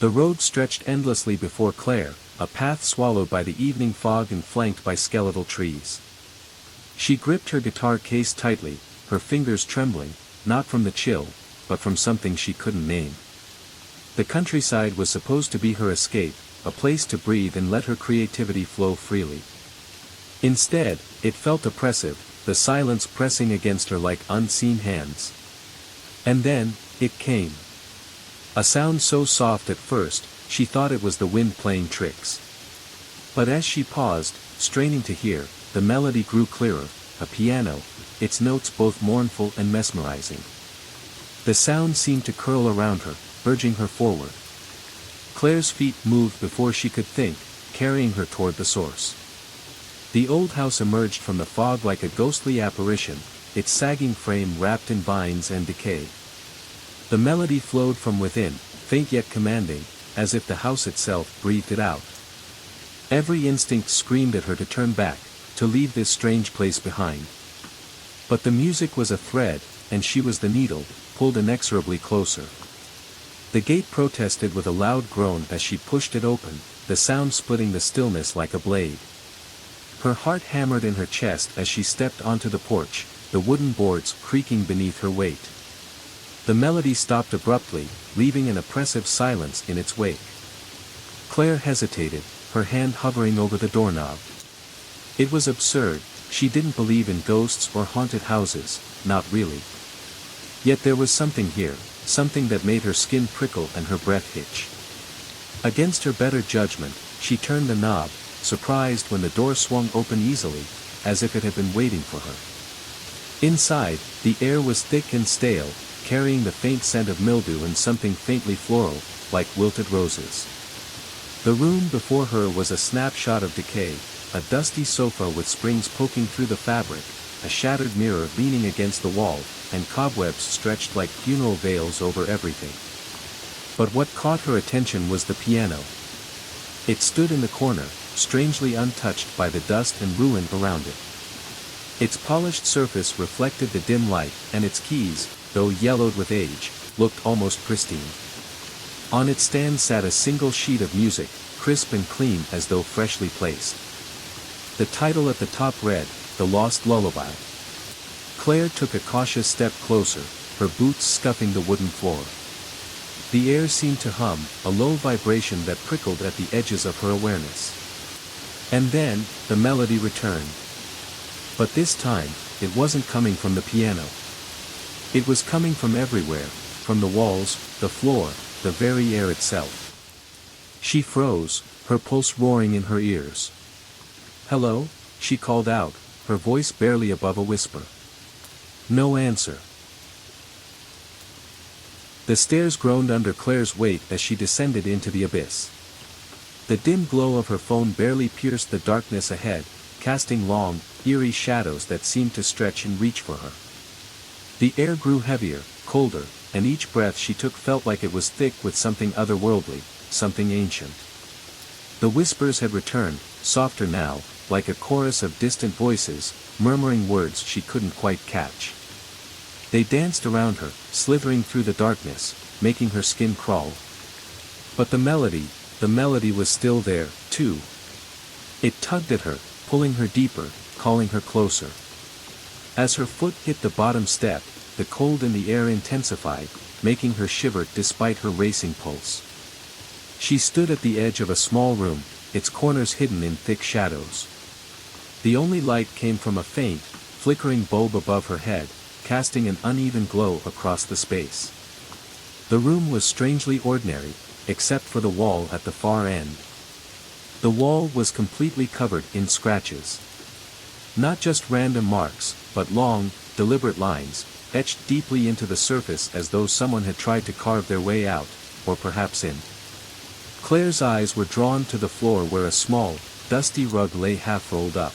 The road stretched endlessly before Claire, a path swallowed by the evening fog and flanked by skeletal trees. She gripped her guitar case tightly, her fingers trembling, not from the chill, but from something she couldn't name. The countryside was supposed to be her escape, a place to breathe and let her creativity flow freely. Instead, it felt oppressive, the silence pressing against her like unseen hands. And then, it came. A sound so soft at first, she thought it was the wind playing tricks. But as she paused, straining to hear, the melody grew clearer, a piano, its notes both mournful and mesmerizing. The sound seemed to curl around her, urging her forward. Claire's feet moved before she could think, carrying her toward the source. The old house emerged from the fog like a ghostly apparition, its sagging frame wrapped in vines and decay. The melody flowed from within, faint yet commanding, as if the house itself breathed it out. Every instinct screamed at her to turn back, to leave this strange place behind. But the music was a thread, and she was the needle, pulled inexorably closer. The gate protested with a loud groan as she pushed it open, the sound splitting the stillness like a blade. Her heart hammered in her chest as she stepped onto the porch, the wooden boards creaking beneath her weight. The melody stopped abruptly, leaving an oppressive silence in its wake. Claire hesitated, her hand hovering over the doorknob. It was absurd, she didn't believe in ghosts or haunted houses, not really. Yet there was something here, something that made her skin prickle and her breath hitch. Against her better judgment, she turned the knob, surprised when the door swung open easily, as if it had been waiting for her. Inside, the air was thick and stale, carrying the faint scent of mildew and something faintly floral, like wilted roses. The room before her was a snapshot of decay, a dusty sofa with springs poking through the fabric, a shattered mirror leaning against the wall, and cobwebs stretched like funeral veils over everything. But what caught her attention was the piano. It stood in the corner, strangely untouched by the dust and ruin around it. Its polished surface reflected the dim light, and its keys, though yellowed with age, looked almost pristine. On its stand sat a single sheet of music, crisp and clean as though freshly placed. The title at the top read, "The Lost Lullaby." Claire took a cautious step closer, her boots scuffing the wooden floor. The air seemed to hum, a low vibration that prickled at the edges of her awareness. And then, the melody returned. But this time, it wasn't coming from the piano. It was coming from everywhere, from the walls, the floor, the very air itself. She froze, her pulse roaring in her ears. "Hello?" she called out, her voice barely above a whisper. No answer. The stairs groaned under Claire's weight as she descended into the abyss. The dim glow of her phone barely pierced the darkness ahead, casting long, eerie shadows that seemed to stretch and reach for her. The air grew heavier, colder, and each breath she took felt like it was thick with something otherworldly, something ancient. The whispers had returned, softer now, like a chorus of distant voices, murmuring words she couldn't quite catch. They danced around her, slithering through the darkness, making her skin crawl. But the melody was still there, too. It tugged at her, pulling her deeper, calling her closer. As her foot hit the bottom step, the cold in the air intensified, making her shiver despite her racing pulse. She stood at the edge of a small room, its corners hidden in thick shadows. The only light came from a faint, flickering bulb above her head, casting an uneven glow across the space. The room was strangely ordinary, except for the wall at the far end. The wall was completely covered in scratches. Not just random marks, but long, deliberate lines, etched deeply into the surface as though someone had tried to carve their way out, or perhaps in. Claire's eyes were drawn to the floor where a small, dusty rug lay half rolled up.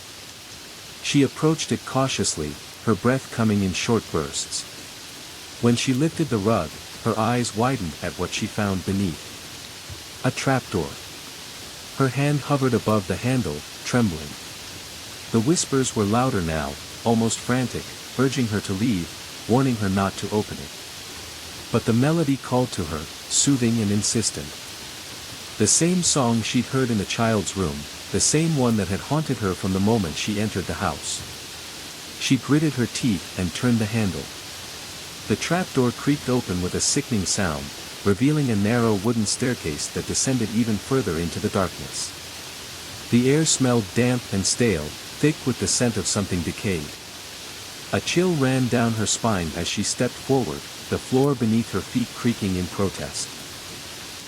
She approached it cautiously, her breath coming in short bursts. When she lifted the rug, her eyes widened at what she found beneath. A trapdoor. Her hand hovered above the handle, trembling. The whispers were louder now, almost frantic, urging her to leave, warning her not to open it. But the melody called to her, soothing and insistent. The same song she'd heard in the child's room, the same one that had haunted her from the moment she entered the house. She gritted her teeth and turned the handle. The trapdoor creaked open with a sickening sound, revealing a narrow wooden staircase that descended even further into the darkness. The air smelled damp and stale, thick with the scent of something decayed. A chill ran down her spine as she stepped forward, the floor beneath her feet creaking in protest.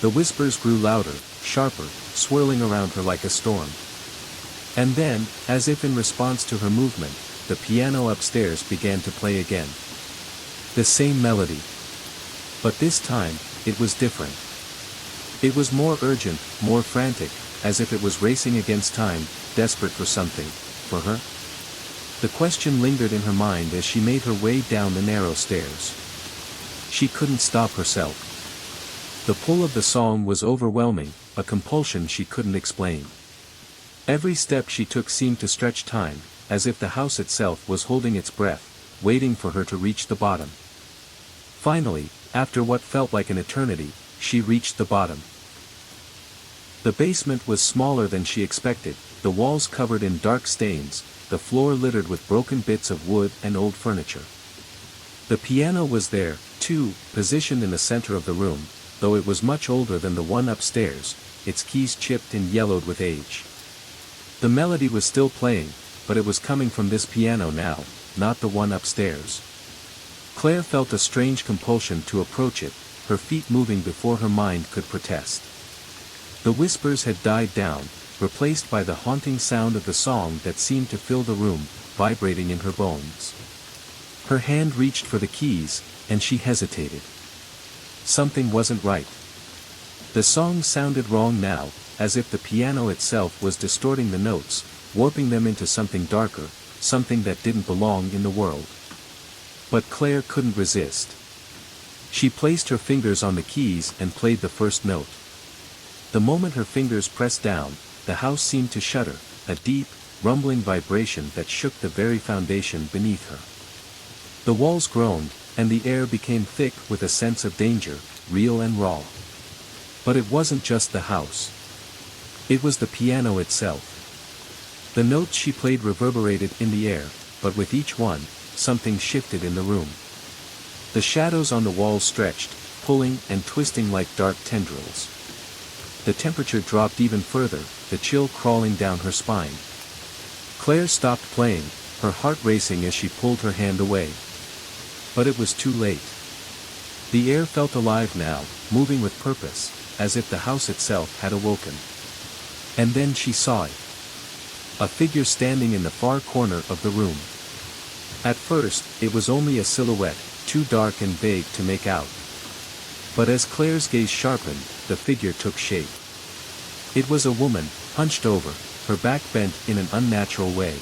The whispers grew louder, sharper, swirling around her like a storm. And then, as if in response to her movement, the piano upstairs began to play again. The same melody. But this time, it was different. It was more urgent, more frantic, as if it was racing against time, desperate for something, for her. The question lingered in her mind as she made her way down the narrow stairs. She couldn't stop herself. The pull of the song was overwhelming, a compulsion she couldn't explain. Every step she took seemed to stretch time, as if the house itself was holding its breath, waiting for her to reach the bottom. Finally, after what felt like an eternity, she reached the bottom. The basement was smaller than she expected, the walls covered in dark stains, the floor littered with broken bits of wood and old furniture. The piano was there, too, positioned in the center of the room, though it was much older than the one upstairs, its keys chipped and yellowed with age. The melody was still playing, but it was coming from this piano now, not the one upstairs. Claire felt a strange compulsion to approach it, her feet moving before her mind could protest. The whispers had died down, replaced by the haunting sound of the song that seemed to fill the room, vibrating in her bones. Her hand reached for the keys, and she hesitated. Something wasn't right. The song sounded wrong now, as if the piano itself was distorting the notes, warping them into something darker, something that didn't belong in the world. But Claire couldn't resist. She placed her fingers on the keys and played the first note. The moment her fingers pressed down, the house seemed to shudder, a deep, rumbling vibration that shook the very foundation beneath her. The walls groaned, and the air became thick with a sense of danger, real and raw. But it wasn't just the house. It was the piano itself. The notes she played reverberated in the air, but with each one, something shifted in the room. The shadows on the walls stretched, pulling and twisting like dark tendrils. The temperature dropped even further, the chill crawling down her spine. Claire stopped playing, her heart racing as she pulled her hand away. But it was too late. The air felt alive now, moving with purpose, as if the house itself had awoken. And then she saw it. A figure standing in the far corner of the room. At first, it was only a silhouette, too dark and vague to make out. But as Claire's gaze sharpened, the figure took shape. It was a woman, hunched over, her back bent in an unnatural way.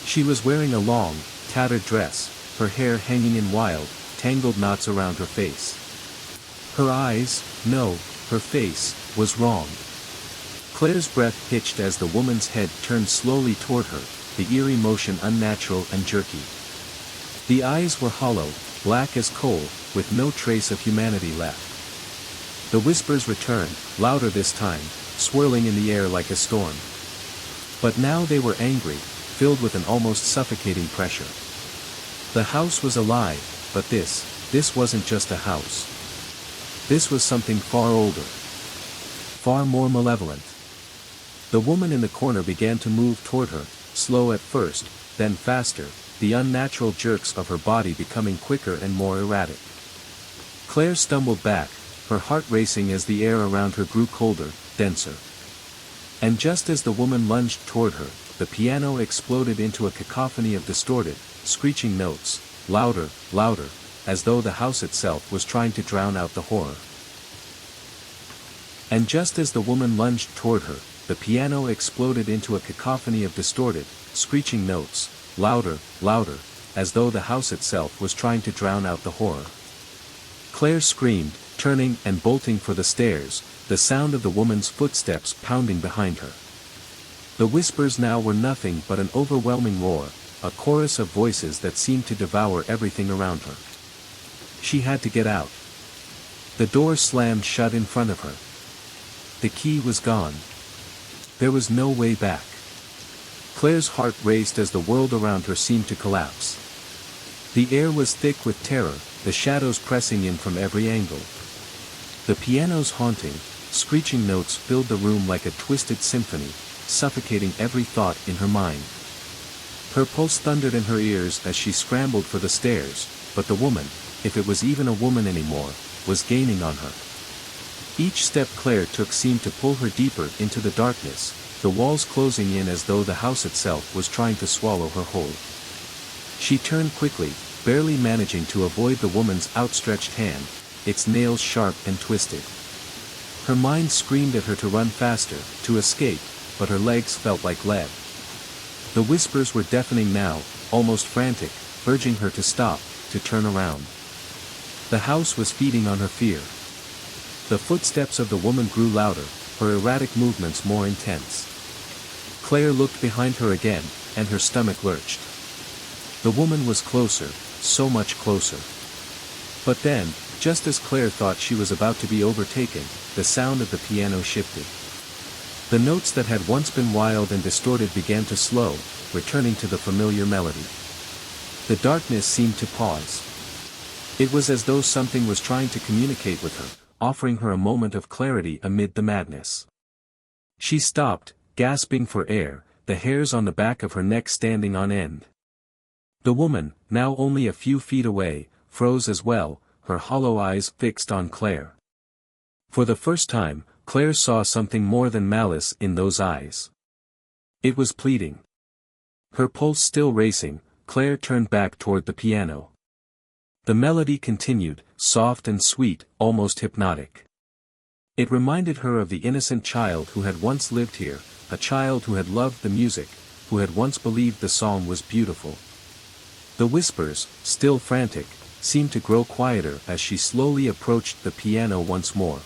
She was wearing a long, tattered dress, her hair hanging in wild, tangled knots around her face. Her eyes, no, her face, was wrong. Claire's breath hitched as the woman's head turned slowly toward her, the eerie motion unnatural and jerky. The eyes were hollow, black as coal, with no trace of humanity left. The whispers returned, louder this time, swirling in the air like a storm. But now they were angry, filled with an almost suffocating pressure. The house was alive, but this wasn't just a house. This was something far older. Far more malevolent. The woman in the corner began to move toward her, slow at first, then faster, the unnatural jerks of her body becoming quicker and more erratic. Claire stumbled back, her heart racing as the air around her grew colder, denser. And just as the woman lunged toward her, the piano exploded into a cacophony of distorted, screeching notes, louder, louder, as though the house itself was trying to drown out the horror. And just as the woman lunged toward her, the piano exploded into a cacophony of distorted, screeching notes, louder, louder, as though the house itself was trying to drown out the horror. Claire screamed, turning and bolting for the stairs, the sound of the woman's footsteps pounding behind her. The whispers now were nothing but an overwhelming roar, a chorus of voices that seemed to devour everything around her. She had to get out. The door slammed shut in front of her. The key was gone. There was no way back. Claire's heart raced as the world around her seemed to collapse. The air was thick with terror, the shadows pressing in from every angle. The piano's haunting, screeching notes filled the room like a twisted symphony, suffocating every thought in her mind. Her pulse thundered in her ears as she scrambled for the stairs, but the woman, if it was even a woman anymore, was gaining on her. Each step Claire took seemed to pull her deeper into the darkness, the walls closing in as though the house itself was trying to swallow her whole. She turned quickly, barely managing to avoid the woman's outstretched hand, its nails sharp and twisted. Her mind screamed at her to run faster, to escape, but her legs felt like lead. The whispers were deafening now, almost frantic, urging her to stop, to turn around. The house was feeding on her fear. The footsteps of the woman grew louder, her erratic movements more intense. Claire looked behind her again, and her stomach lurched. The woman was closer, so much closer. But then, just as Claire thought she was about to be overtaken, the sound of the piano shifted. The notes that had once been wild and distorted began to slow, returning to the familiar melody. The darkness seemed to pause. It was as though something was trying to communicate with her, offering her a moment of clarity amid the madness. She stopped, gasping for air, the hairs on the back of her neck standing on end. The woman, now only a few feet away, froze as well, her hollow eyes fixed on Claire. For the first time, Claire saw something more than malice in those eyes. It was pleading. Her pulse still racing, Claire turned back toward the piano. The melody continued, soft and sweet, almost hypnotic. It reminded her of the innocent child who had once lived here, a child who had loved the music, who had once believed the song was beautiful. The whispers, still frantic, seemed to grow quieter as she slowly approached the piano once more.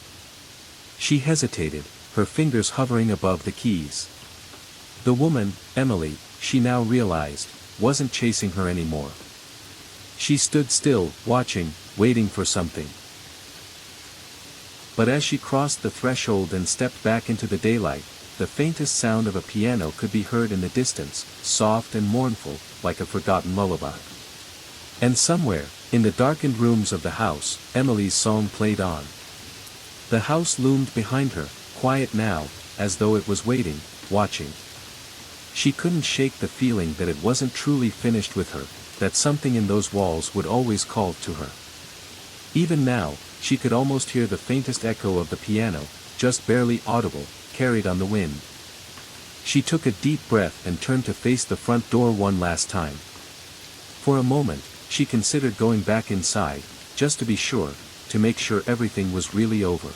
She hesitated, her fingers hovering above the keys. The woman, Emily, she now realized, wasn't chasing her anymore. She stood still, watching, waiting for something. But as she crossed the threshold and stepped back into the daylight, the faintest sound of a piano could be heard in the distance, soft and mournful, like a forgotten lullaby. And somewhere, in the darkened rooms of the house, Emily's song played on. The house loomed behind her, quiet now, as though it was waiting, watching. She couldn't shake the feeling that it wasn't truly finished with her, that something in those walls would always call to her. Even now, she could almost hear the faintest echo of the piano, just barely audible, carried on the wind. She took a deep breath and turned to face the front door one last time. For a moment, she considered going back inside, just to be sure, to make sure everything was really over.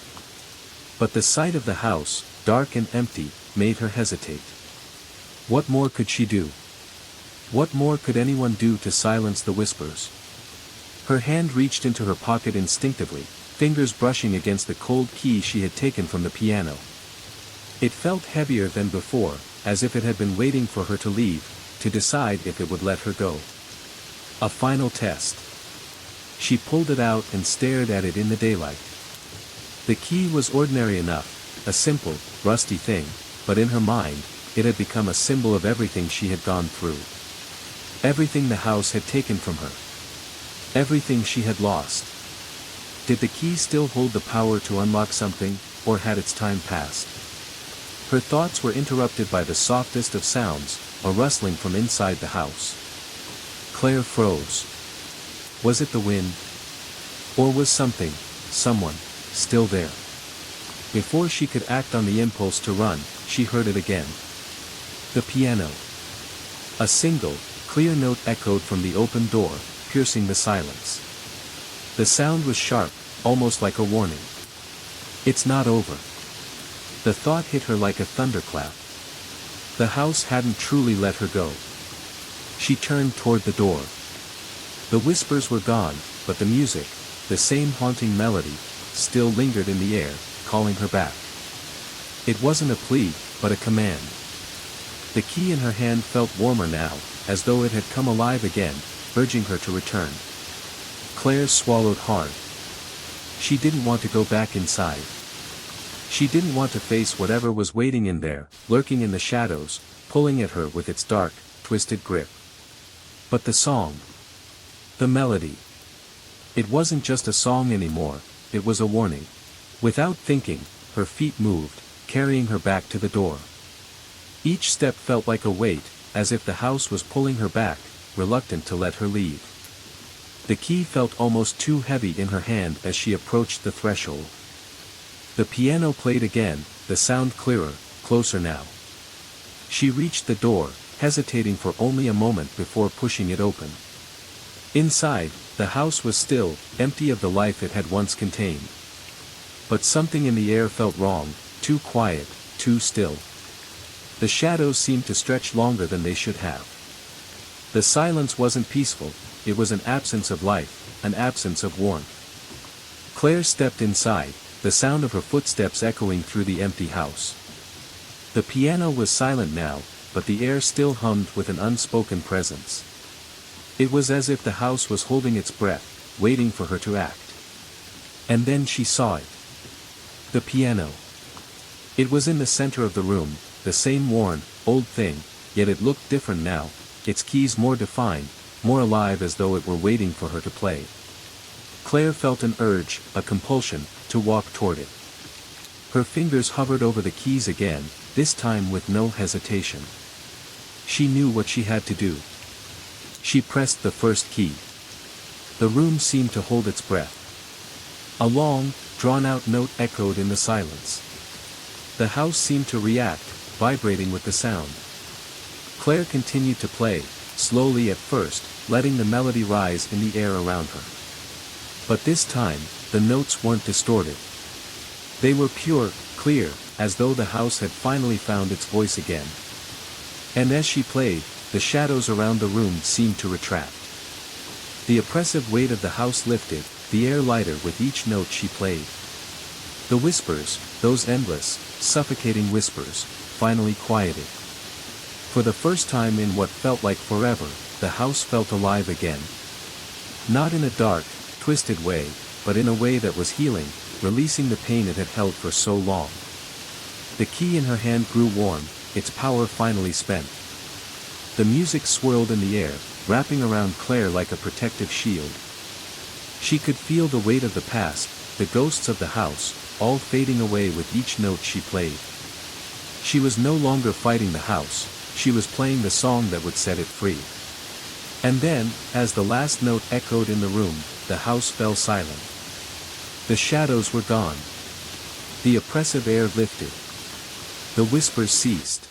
But the sight of the house, dark and empty, made her hesitate. What more could she do? What more could anyone do to silence the whispers? Her hand reached into her pocket instinctively, fingers brushing against the cold key she had taken from the piano. It felt heavier than before, as if it had been waiting for her to leave, to decide if it would let her go. A final test. She pulled it out and stared at it in the daylight. The key was ordinary enough, a simple, rusty thing, but in her mind, it had become a symbol of everything she had gone through. Everything the house had taken from her. Everything she had lost. Did the key still hold the power to unlock something, or had its time passed? Her thoughts were interrupted by the softest of sounds, a rustling from inside the house. Claire froze. Was it the wind? Or was something, someone, still there? Before she could act on the impulse to run, she heard it again. The piano. A single, clear note echoed from the open door, piercing the silence. The sound was sharp, almost like a warning. It's not over. The thought hit her like a thunderclap. The house hadn't truly let her go. She turned toward the door. The whispers were gone, but the music, the same haunting melody, still lingered in the air, calling her back. It wasn't a plea, but a command. The key in her hand felt warmer now, as though it had come alive again, urging her to return. Claire swallowed hard. She didn't want to go back inside. She didn't want to face whatever was waiting in there, lurking in the shadows, pulling at her with its dark, twisted grip. But the song. The melody. It wasn't just a song anymore, it was a warning. Without thinking, her feet moved, carrying her back to the door. Each step felt like a weight, as if the house was pulling her back, reluctant to let her leave. The key felt almost too heavy in her hand as she approached the threshold. The piano played again, the sound clearer, closer now. She reached the door, hesitating for only a moment before pushing it open. Inside, the house was still, empty of the life it had once contained. But something in the air felt wrong, too quiet, too still. The shadows seemed to stretch longer than they should have. The silence wasn't peaceful, it was an absence of life, an absence of warmth. Claire stepped inside, the sound of her footsteps echoing through the empty house. The piano was silent now, but the air still hummed with an unspoken presence. It was as if the house was holding its breath, waiting for her to act. And then she saw it. The piano. It was in the center of the room, the same worn, old thing, yet it looked different now, its keys more defined, more alive as though it were waiting for her to play. Claire felt an urge, a compulsion, to walk toward it. Her fingers hovered over the keys again, this time with no hesitation. She knew what she had to do. She pressed the first key. The room seemed to hold its breath. A long, drawn-out note echoed in the silence. The house seemed to react, vibrating with the sound. Claire continued to play, slowly at first, letting the melody rise in the air around her. But this time, the notes weren't distorted. They were pure, clear, as though the house had finally found its voice again. And as she played, the shadows around the room seemed to retract. The oppressive weight of the house lifted, the air lighter with each note she played. The whispers, those endless, suffocating whispers, finally quieted. For the first time in what felt like forever, the house felt alive again. Not in a dark, twisted way, but in a way that was healing, releasing the pain it had held for so long. The key in her hand grew warm, its power finally spent. The music swirled in the air, wrapping around Claire like a protective shield. She could feel the weight of the past, the ghosts of the house, all fading away with each note she played. She was no longer fighting the house, she was playing the song that would set it free. And then, as the last note echoed in the room, the house fell silent. The shadows were gone. The oppressive air lifted. The whispers ceased.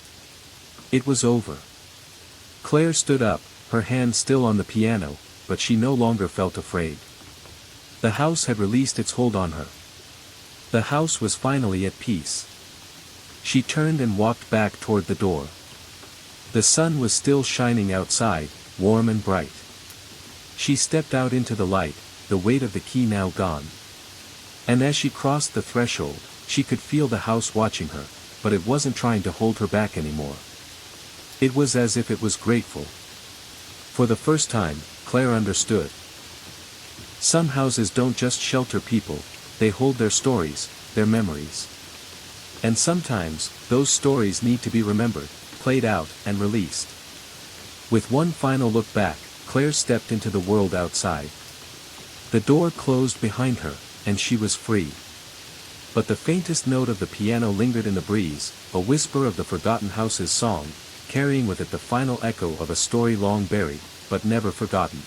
It was over. Claire stood up, her hand still on the piano, but she no longer felt afraid. The house had released its hold on her. The house was finally at peace. She turned and walked back toward the door. The sun was still shining outside, warm and bright. She stepped out into the light, the weight of the key now gone. And as she crossed the threshold, she could feel the house watching her, but it wasn't trying to hold her back anymore. It was as if it was grateful. For the first time, Claire understood. Some houses don't just shelter people, they hold their stories, their memories. And sometimes, those stories need to be remembered, played out, and released. With one final look back, Claire stepped into the world outside. The door closed behind her, and she was free. But the faintest note of the piano lingered in the breeze, a whisper of the forgotten house's song, carrying with it the final echo of a story long buried, but never forgotten.